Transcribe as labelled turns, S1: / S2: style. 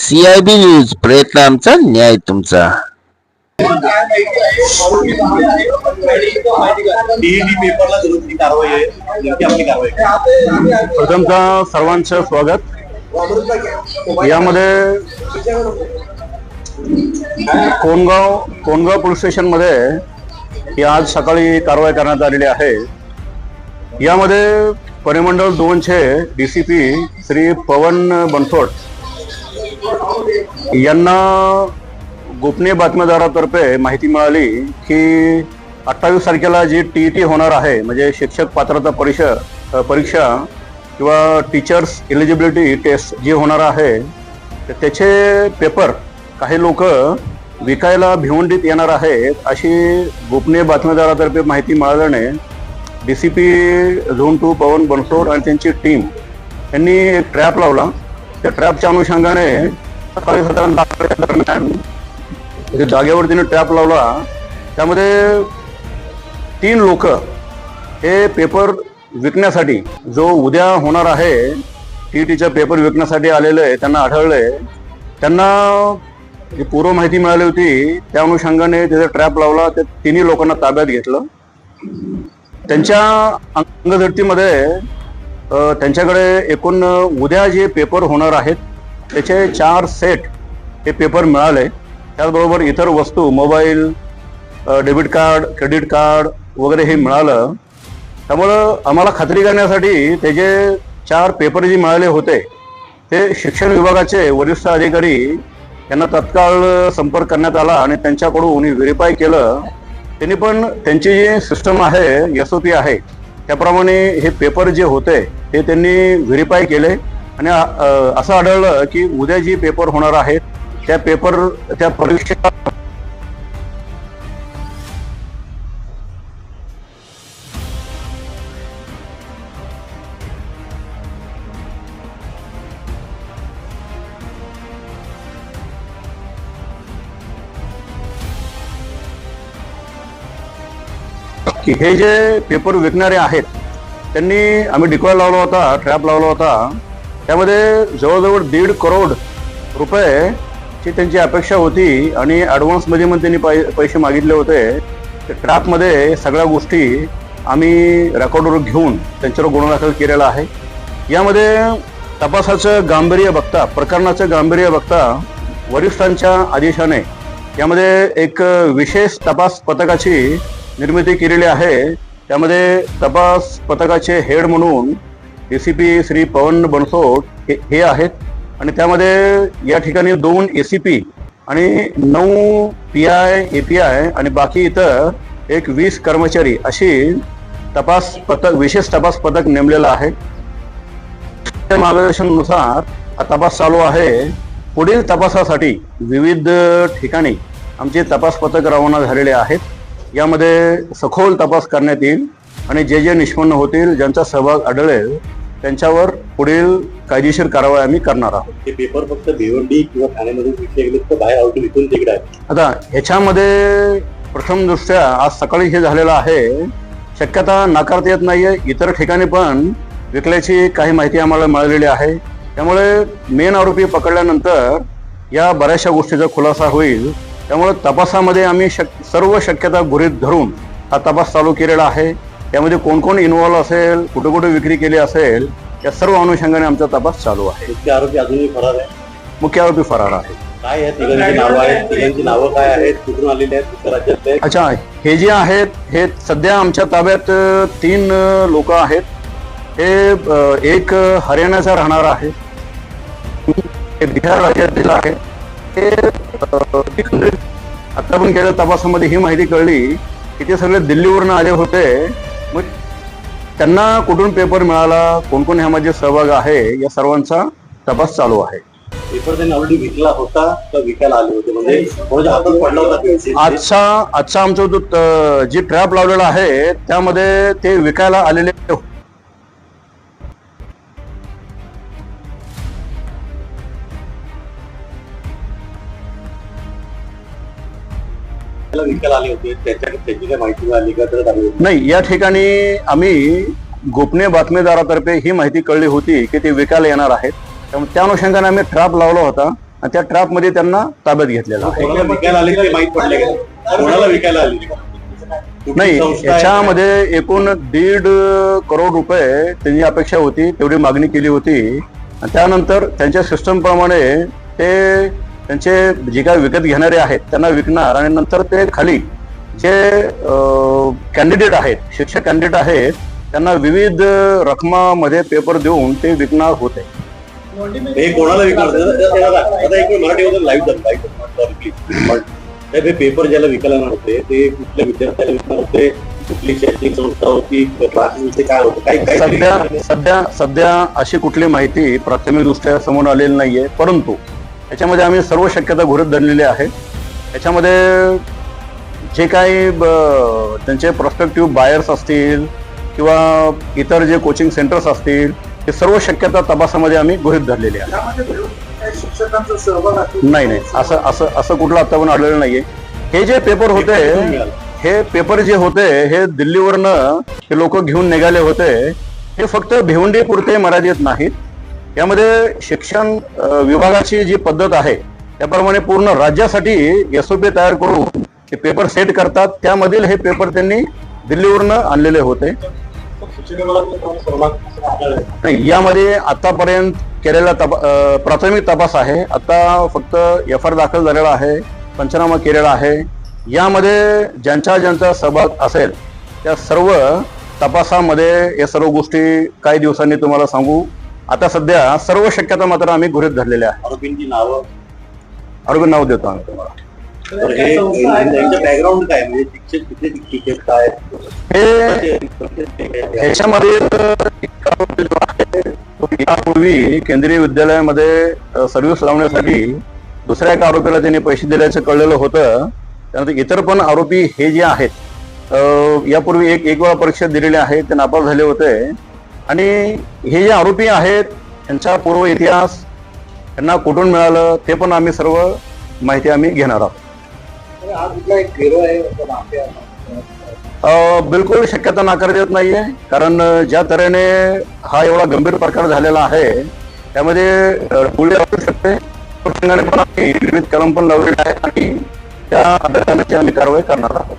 S1: CIB news, प्रयत्न आमचा, न्याय तुमचा.
S2: प्रथमतः सर्वांचं स्वागत. यामध्ये कोणगाव पोलीस स्टेशन मध्ये ही आज सकाळी कारवाई करण्यात आलेली आहे. यामध्ये परिमंडळ 2 चे DCP श्री पवन बनसोड यांना गोपनीय बातमीदारातर्फे माहिती मिळाली की 28 तारखेला जी TET होणार आहे, म्हणजे शिक्षक पात्रता परीक्षा किंवा टीचर्स एलिजिबिलिटी टेस्ट जी होणार आहे, तर त्याचे पेपर काही लोक विकायला भिवंडीत येणार आहेत अशी गोपनीय बातमीदारातर्फे माहिती मिळाल्याने DCP झोन 2 पवन बनसोड आणि त्यांची टीम यांनी एक ट्रॅप लावला. त्या ट्रॅपच्या अनुषंगाने सकाळी दरम्यान जागेवर तिने ट्रॅप लावला. त्यामध्ये 3 लोक हे पेपर विकण्यासाठी, जो उद्या होणार आहे TETचा पेपर विकण्यासाठी आलेले त्यांना आढळले. त्यांना जी पूर्व माहिती मिळाली होती त्या अनुषंगाने त्याचा ट्रॅप लावला. त्या 3 लोकांना ताब्यात घेतलं. त्यांच्या अंगझडतीमध्ये त्यांच्याकडे एकूण उद्या जे पेपर होणार आहेत त्याचे 4 सेट हे पेपर मिळाले. त्याचबरोबर इतर वस्तू, mobile, debit card, credit card वगैरे हे मिळालं. त्यामुळं आम्हाला खात्री करण्यासाठी त्याचे 4 पेपर जे मिळाले होते ते शिक्षण विभागाचे वरिष्ठ अधिकारी यांना तत्काळ संपर्क करण्यात आला आणि त्यांच्याकडून व्हेरीफाय केलं. त्यांनी पण त्यांची जी सिस्टम आहे, SOP आहे, त्याप्रमाणे हे पेपर जे होते ते त्यांनी व्हेरीफाय केले आणि असं आढळलं की उद्या जी पेपर होणार आहेत त्या परीक्षा की हे जे पेपर विकणारे आहेत त्यांनी आम्ही डिकॉय लावला होता, ट्रॅप लावला होता. त्यामध्ये जवळजवळ 1.5 करोड रुपये त्यांची अपेक्षा होती आणि ॲडव्हान्समध्ये पण त्यांनी पैसे मागितले होते. त्या ट्रॅपमध्ये सगळ्या गोष्टी आम्ही रेकॉर्डवर घेऊन त्यांच्यावर गुन्हा दाखल केलेला आहे. यामध्ये तपासाचं गांभीर्य बघता, प्रकरणाचं गांभीर्य बघता वरिष्ठांच्या आदेशाने यामध्ये एक विशेष तपास पथकाची निर्मिती केलेली आहे. त्यामध्ये तपास पथकाचे हेड म्हणून DCP श्री पवन बनसोड हे आहेत आणि त्यामध्ये या ठिकाणी 2 ACP आणि 9 PI, API आणि बाकी इतर एक 20 कर्मचारी अशी विशेष तपास पथक नेमलेलं आहे. त्या मार्गदर्शनानुसार हा तपास चालू आहे. पुढील तपासासाठी विविध ठिकाणी आमचे तपास पथक रवाना झालेले आहेत. यामध्ये सखोल तपास करण्यात येईल आणि जे निष्पन्न होतील, ज्यांचा सहभाग आढळेल त्यांच्यावर पुढील कायदेशीर कारवाई आम्ही करणार आहोत.
S3: हे पेपर फक्त भिवंडी किंवा ठाण्यामधून विकले गेले तर बाहेर आउट विकून तिकडे आहे.
S2: आता ह्याच्यामध्ये प्रथम दृष्ट्या आज सकाळी हे झालेलं आहे, शक्यता नाकारता येत नाहीये. इतर ठिकाणी पण विकल्याची काही माहिती आम्हाला मिळालेली आहे. त्यामुळे मेन आरोपी पकडल्यानंतर या बऱ्याचशा गोष्टीचा खुलासा होईल. त्यामुळे तपासामध्ये आम्ही सर्व शक्यता गृहीत धरून हा तपास चालू केलेला आहे. त्यामध्ये कोण कोण इन्व्हॉल्व असेल, कुठे कुठे विक्री केली असेल, या सर्व अनुषंगाने आमचा तपास चालू आहे.
S3: मुख्य आरोपी अजूनही फरार आहे.
S2: मुख्य आरोपी फरार आहे.
S3: काय तिघांची नावं आहेत, तिघांची नावं काय आहेत, कुठून आलेली आहेत, कुठल्या राज्यातले आहेत?
S2: अच्छा, हे जे आहेत हे सध्या आमच्या ताब्यात 3 लोक आहेत. हे एक हरियाणाचा राहणार आहे, हे बिहार राज्यातील आहे. हे आता पण केलेल्या तपासामध्ये ही माहिती कळली की ते सगळे दिल्लीवरून आले होते. मग त्यांना कुठून पेपर मिळाला, कोण कोण ह्यामध्ये सहभाग आहे, या सर्वांचा तपास चालू आहे.
S3: पेपर त्यांनी ऑलरेडी विकला होता का विकायला आले होते, म्हणजे कोणाच्या हातात पडला होता?
S2: आजचा आमचा जो जी ट्रॅप लावलेला आहे त्यामध्ये ते विकायला आलेले
S3: विकायला आले होते. त्याची काय माहिती मिळाली का?
S2: नाही, या ठिकाणी आम्ही गोपनीय बातमीदारातर्फे ही माहिती कळली होती की ते विकायला येणार आहेत. त्यामुळे त्या अनुषंगाने आम्ही ट्रॅप लावला होता आणि त्या ट्रॅपमध्ये त्यांना ताब्यात घेतलेलं आहे.
S3: कोणाला विकायला आले ते माहित पडले का? कोणाला विकायला आले? कुठली
S2: नाही,
S3: संस्था आहे?
S2: याच्यामध्ये एकूण 1.5 करोड रुपये त्यांची अपेक्षा होती, तेवढी मागणी केली होती. आणि त्यानंतर त्यांच्या सिस्टम प्रमाणे ते त्यांचे जे काही विकत घेणारे आहेत त्यांना विकणार आणि नंतर ते खाली जे कॅन्डिडेट आहेत, शिक्षक कॅन्डिडेट आहेत, त्यांना विविध रकमामध्ये पेपर देऊन ते विकणार होते.
S3: हे कोणाला विकणार? आता एक मराठीमध्ये लाईव्ह हे पेपर ज्याला विकायला नव्हते ते कुठल्या विद्यार्थ्याला विकणार होते? कुठली शैक्षणिक संस्था होती? क्लासेस काय होतं?
S2: सध्या अशी कुठली माहिती प्राथमिकदृष्ट्या समोर आलेली नाहीये, परंतु याच्यामध्ये आम्ही सर्व शक्यता गृहीत धरलेली आहे. याच्यामध्ये जे काही त्यांचे प्रॉस्पेक्टिव्ह बायर्स असतील किंवा इतर जे कोचिंग सेंटर्स असतील, हे सर्व शक्यता तपासामध्ये आम्ही गृहीत धरलेली आहे.
S4: शिक्षकांचा सहभाग
S2: नाही, असं कुठलं आतापर्यंत आढळलेलं नाहीये. हे जे पेपर होते, हे पेपर जे होते हे दिल्लीवरनं हे लोक घेऊन निघाले होते. हे फक्त भिवंडी पुरते मर्यादित नाहीत. यामध्ये शिक्षण विभागाची जी पद्धत आहे त्याप्रमाणे पूर्ण राज्यासाठी SOP तयार करून हे पेपर सेट करतात. त्यामधील हे पेपर त्यांनी दिल्लीवरनं आणलेले होते. नाही, यामध्ये आतापर्यंत केलेला प्राथमिक तपास आहे. आता फक्त FIR दाखल झालेला आहे, पंचनामा केलेला आहे. यामध्ये ज्यांचा सहभाग असेल त्या सर्व तपासामध्ये या सर्व गोष्टी काही दिवसांनी तुम्हाला सांगू. आता सध्या सर्व शक्यता मात्र आम्ही गृहीत धरलेल्या आहे.
S3: आरोपींची नावं,
S2: आरोपी नाव देतो आम्ही तुम्हाला.
S3: तर हे त्यांचं बॅकग्राऊंड काय? म्हणजे शिक्षक किती शिक्षक काय?
S2: ह्याच्यामध्ये यापूर्वी केंद्रीय विद्यालयामध्ये सर्व्हिस लावण्यासाठी दुसऱ्या एका आरोपीला त्यांनी पैसे दिल्याचं कळलेलं होतं. त्यानंतर इतर पण आरोपी हे जे आहेत यापूर्वी एक वेळा परीक्षा दिलेली आहे, ते नापास झाले होते. आणि हे जे आरोपी आहेत त्यांचा पूर्व इतिहास, त्यांना कुठून मिळालं ते पण आम्ही सर्व माहिती आम्ही घेणार आहोत. बिलकुल शक्यता नाकारता येत नाहीये, कारण ज्या तऱ्हेने हा एवढा गंभीर प्रकार झालेला आहे त्यामध्ये पुढे असू शकते. पण आम्ही विविध कलम पण लावलेले आहे आणि त्या अभ्यासाची आम्ही कारवाई करणार आहोत.